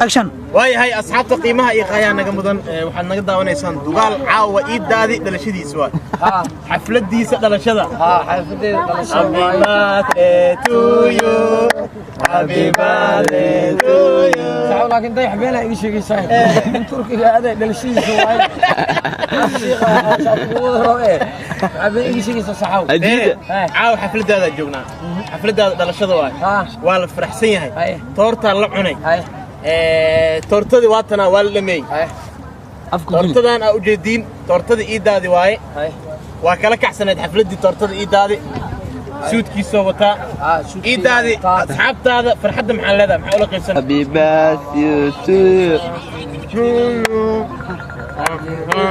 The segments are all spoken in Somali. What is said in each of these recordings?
اكشن واي هاي أصحاب قيمها إيقايا نجمدن وحنا نقدر ونيسان دقال عاو إيد دادي دلشدي سوا حفلة دي دلشدا حفلة دي دلشدا to you happy birthday to you ساعة لكن ده يحبينا إيش يجي صحيح من تركيا هذا دلشدي سوا حبينا إيش يجي صحاو عاو حفلة دادا جونا حفلة دادا دلشدا واي ولا فرحسين هاي تورتا اللعنة تورتدي واتنا والمي تورتدان أو جدين تورتدي إيد دادي واي وكلا كحسنة حفلتي تورتدي إيد دادي سود كيسو وتا إيد دادي أصحاب هذا فرحة محل هذا محاولة قيسنا حبيبات يوتيوب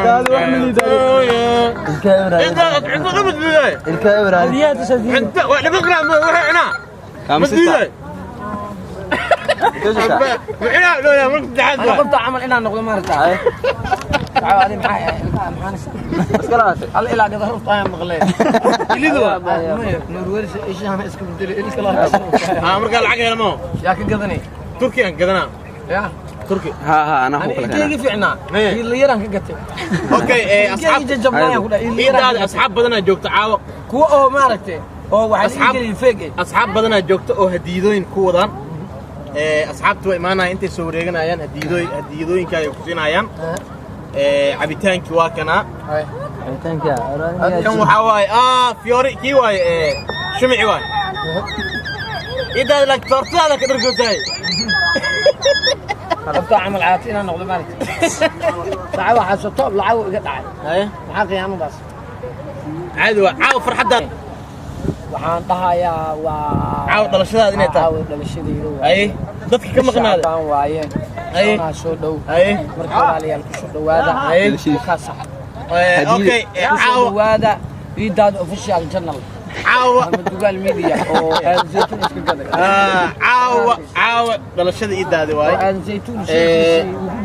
دادي وحملي دادي الكاميرا أنت وأنا بقرأ وحنا كم ستة وحنا لو يا مرت تحدث أنا قلت عمل إنا نقول ما رتاح تعال هذه معي بس قرأت على إلى قدر رفض أيام مغلين اللي ذو نور ورش إيش أنا اسكت بدري اللي كلام مرقال عقل ما يا كقدني تركي قدنا يا تركي ها أنا أخوك لك أنا كيف عنا اللي يران كقتل أوكي أصحاب أصحاب بدنا جوك تعاو كو أو ما رتي أو واحد يجري فيك أصحاب بدنا جوك أو هديدوين كودان أصحاب تو إيمانا أنت سوريجنا أيان هديدوين كايو كوسين أيان عبيتان كواكنا عبيتان كا كم وحواي فيوري كيواي شمعي واي إذا لك ترتاح لك درجتين قلت عمل عاتينا نقول مالك ساعة واحد سطوب لعو قطع حقي أنا بس عادوا عاو فرحة waxaan dhahayaa waa caaw dhalashada inay tahay caaw dhalashadiidu ay dadka ka maqnaada baan waayeen ay soo dhow ay marka walaalayaal ku soo dhawaada ay ka sax okay caaw dhawaada idaad official channel caaw dugal media oo aan zaytun iska gaday caaw dhalashada idaadi waay aan zaytun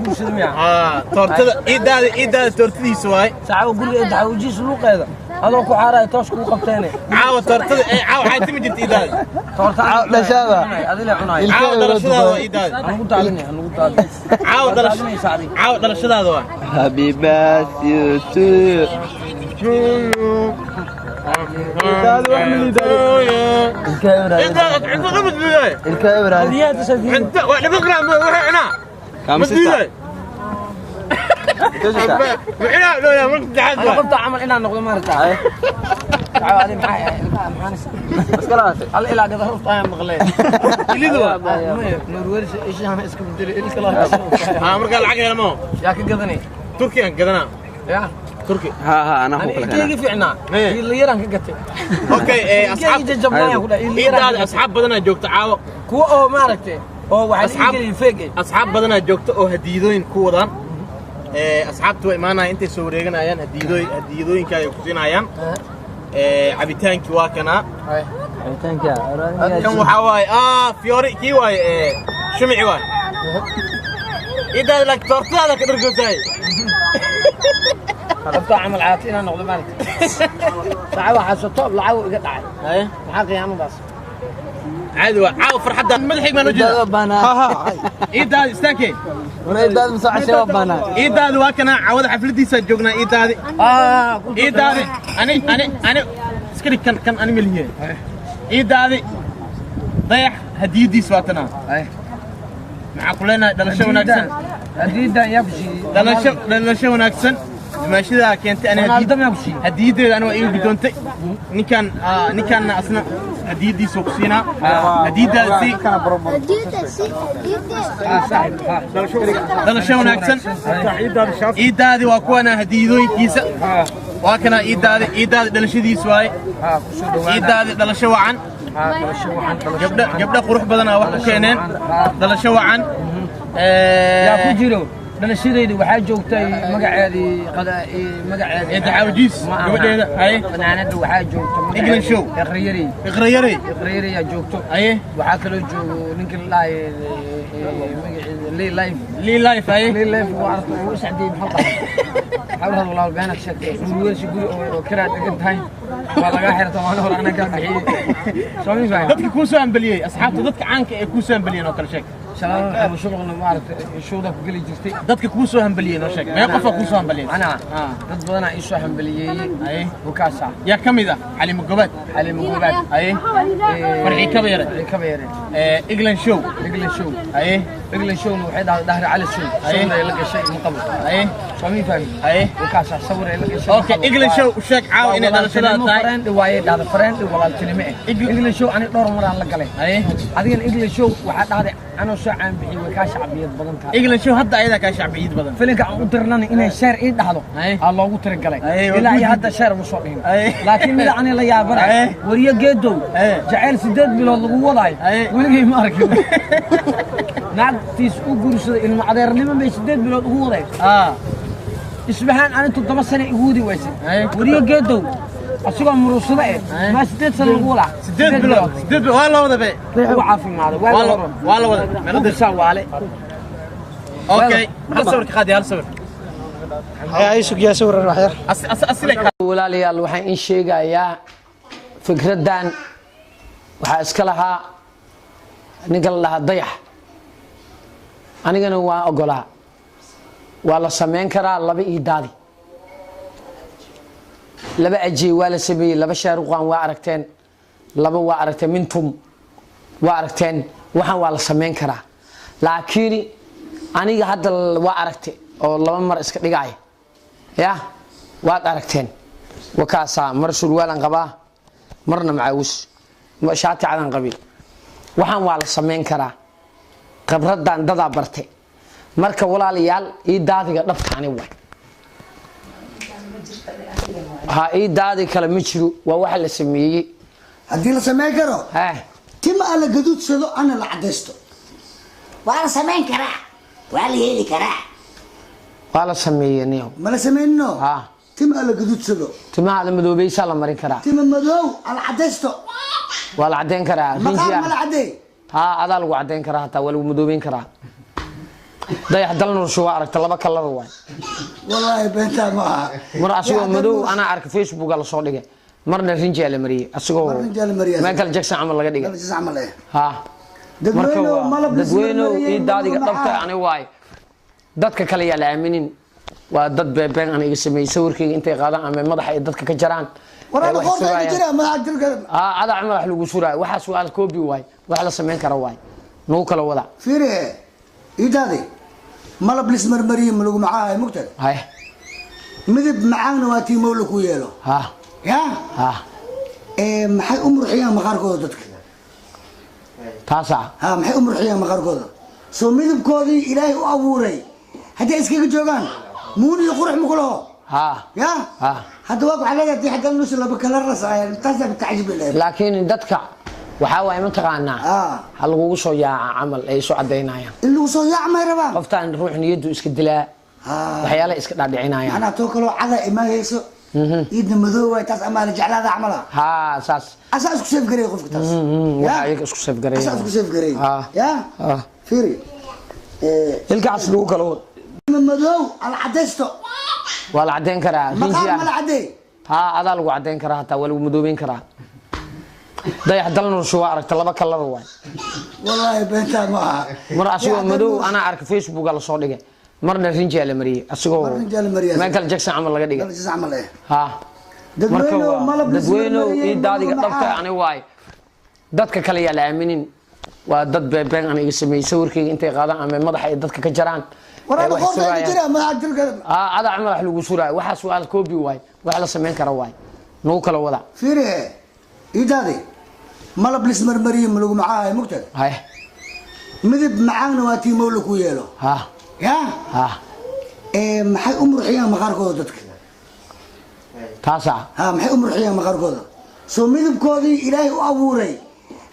guursadmiya tortada idaadi tortadiisa waay saaco guriga daawjiis luuqeeda هذا كو حارة توشكو قبتيني عاو ترتد عاو حاجة تمجد إيداد عاو دلشادة عاو دلشادة إيداد أنا قلت عليني عاو دلشادة حبيبات يوتيوب الكاميرا أنت وأنا بقرأ وحنا كم ستة وحنا لو يا مرت تحدث أنا قلت عمل إنا نقول ما رتاح تعال هذه معي بس قرأت على إلى قدر رفض أيام مغلين اللي ذو نور ورش إيش أنا اسكت بدري اللي كلام مرقال عقل ما يا كقدني تركي قدنا يا تركي ها أنا أخوك لك كيف عنا اللي يران كقتل أوكي أصحاب بدنا جوك تعاو كو أو ما رتي أو واحد يجري فيك أصحاب بدنا جوك أو هديدوين كودان أصحاب تو إيمانا أنت سوريجنا أيان هديدوين كايو كوسين أيان عبيتان كواكنا عبيتان كا كم وحواي فيوري كيواي شمعي واي إذا لك ترتاح لك درجتين قلت عمل عاتينا نقول مالك ساعة واحد سطوب لعو قطع حقي أنا بس عادوا عاو فرحة ملحق ما نجد إيداد استاكي إيداد مساعة شباب بنا إيداد واكنا عوض حفلتي سجوجنا إيداد إيداد أنا سكري كان أنا مليان إيداد ضيح هديدي سواتنا مع كلنا دلشة وناكسن هديدا يبشي دلشة وناكسن ماشي ذا كنت أنا هديدي أنا وإيه بدونتي نكان أصلا هديدي سوكسينا هديدا سي دلشة وناكسن إيدادي وأكوانا هديدوين كيسة وأكنا إيدادي دلشة دي سواي إيدادي دلشة وعن قبل قروح بدنا واحد كينين دلشة وعن يا كوجيرو دلشيدي waxaa joogtay magaceedii dacawjiis gabadheeda ay fanaanada waxaa joogto iglan show iqrayari ayaa joogto ay waxaa kale joogo ninka la لي لايف أي لي لايف وعرفت وسعدي محطة حاول هذا والله بينك شكل نقول شيء يقول كرات قد هاي والله قاحر طبعا ولا أنا قاعد بحي شو مين فاهم ضدك كوسان بليه أصحاب ضدك عنك كوسان بليه نوكل شك شلون وشغلنا ما أعرف شو ذاك قلي جرتي dadka kuu soo hambaliyay noo sheeg meeqa qof kuu soo hambaliyay أنا ضد بدنا إيش هم بليجي ay وكاسة yaa kamid ah xali mugobaad علي مقبل ay farxi kabeere كبير england show إقل شو ay إقل شو وحيد على ظهر على الشو صور يلقى شيء مقبل ay فمين فاهم ay وكاسة صور يلقى شيء okay england show u sheeg caaw inay dhalashada tahay فرند وايد هذا فرند ولا الكلمة إقل شو أنا دور مرة على قلي ay هذه إقل شو واحد هذا أنا شو عم بحي وكاش عبيد بدن كار england show hadda ayada ka shacbiyad badan فيلك عم أدرنا إن الشارع إيه ده أي. الله قدر قلي أي. إلا هي هذا الشارع مصورين أي. لكن إذا أنا لا يابر أي. وريه جدو أي. جعل سداد بلاد الوضعي أي. ولقي مارك نعم تيسو قرص المعذر لما بيسداد بلاد الوضعي اسبحان أنا تطمس سنة يهودي ويسي أي. وريه جدو أسوأ مروسة إيه ما سداد سنة الأولى sideed bilood waa la wada bay هو عارف معه waa la wada ما قدر سوى عليه okay hal sawir ka qaadi hal sawir ay sugiyaa sawir wax yar asile walaalayaal waxaan in sheegayaa fikradan waxa iska lahaa ninka la dhahaa dayax anigana waa ogolaa waa la sameyn karaa laba iidaadi laba aji waa la sameeyay laba shaaruqan waa aragteen laba waa aragteen mintum waa aragteen waxaan waa la sameyn karaa laakiin aniga hadda waa aragtay oo laba mar iska dhigay ya waad aragteen wakaasa mar surwaalan qabaa marna macaawis shaati cadan qabi waxaan waa la sameyn karaa khibradan dada bartay marka walaalayaal ii daadiga dhabtaani way ha ii daadi kala ma jiro waa waxa la sameeyay haddii la sameyn karo tima alla gaduudsado ana la cadaysto waa la samayn karaa waa la yeeli karaa waa la sameeyay niyo ma la sameynno ha tima alla gaduudsado timaha la madoobaysa la marin karaa tima madow alla cadaysto waa la cadeyn karaa maqaar ma la cadeey ha adaa lagu cadeyn karaa hataa waa lagu madoobeyn karaa dayax dalnur soo aragta laba kalar waay wallahi beentaa ma aha mar asoo madow ana arka facebook la soo dhigay marna rinjaa la mariyay asagoo Michael Jackson amal laga dhigay ha dadweyno ii daadiga dhabta ani waay dadka kale yaa la aaminin waa dad beebeen aan iga sameeyay sawirkayga intay qaadaan ama madaxa ay dadka ka jaraan waraad qortay jira madaxa jirka ada amal wax lagu suraa waxa su'aal koobi waay wax la sameyn kara waay noo kala wada fiire ii daadi malab lis marmariye malagu macaahay mugtad hay midib macaana waa tii mawla ku yeelo ha ya ha maxay u murxiyaan maqaarkooda dadka taasa ha maxay u murxiyaan maqaarkooda soo midibkoodii ilaahay u abuuray haddii iskaga joogaan muun iyo qurux ma kulaho ha ya ha hadda waa waxaa leedahay hadda nus laba kala rasaayaan taasa bitacjib leeyahay laakiin dadka waxa way ma taqaanaa hal lagu soo yaaca amal ay soo cadeynayaan in lagu soo yaacmay rabaa qoftaan ruux niyadu iska dilaa waxyaalaha iska dhaadhicinayaan ana to kale cada imaayso idna madow way taas amaal jeclaada amala ha saas asaas ku seef garay qofka taas waxa ay isku seef garay asaas ku seef garay ya fiiri ilkaas lagu kala wad madow al cadaysto wala cadeyn karaa rinjiya ma la cadeey ha adaa lagu cadeyn karaa hataa waa lagu madoobeyn karaa dayax dalnur soo aragta laba kalar waay wallahi beentaa ma aha mar asoo madow ana arka facebook la soo dhigay marna rinjaa la mariyay asagoo Michael Jackson amal laga dhigay ha dadweyno ii daadiga dhabta ani waay dadka kale yaa la aaminin waa dad beebeen aan iga sameeyay sawirkayga intay qaadaan ama madaxa ay dadka ka jaraan waraad qortay jira madaxa jirka ada amal wax lagu suraa waxa su'aal koobi waay wax la sameyn kara waay noo kala wada fiire ii daadi malab lis marmariye malagu macaahay mugtad hay midib macaana waa tii mawla ku yeelo ha ya ha maxay u murxiyaan maqaarkooda dadka taasa ha maxay u murxiyaan maqaarkooda soo midibkoodii ilaahay u abuuray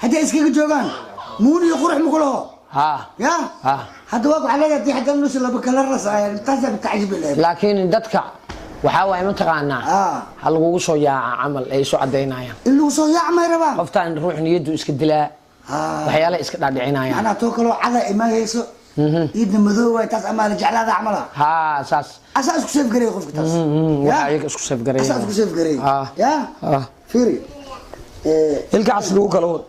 haddii iskaga joogaan muun iyo qurux ma kulaho ha ya ha hadda waa waxaa leedahay hadda nus laba kala rasaayaan taasa bitacjib leeyahay laakiin dadka waxa way ma taqaanaa hal lagu soo yaaca amal ay soo cadeynayaan in lagu soo yaacmay rabaa qoftaan ruux niyadu iska dilaa waxyaalaha iska dhaadhicinayaan ana to kale cada imaayso idna madow way taas amaal jeclaada amala ha saas asaas ku seef garay qofka taas waxa ay isku seef garay asaas ku seef garay ya fiiri ilkaas lagu kala wad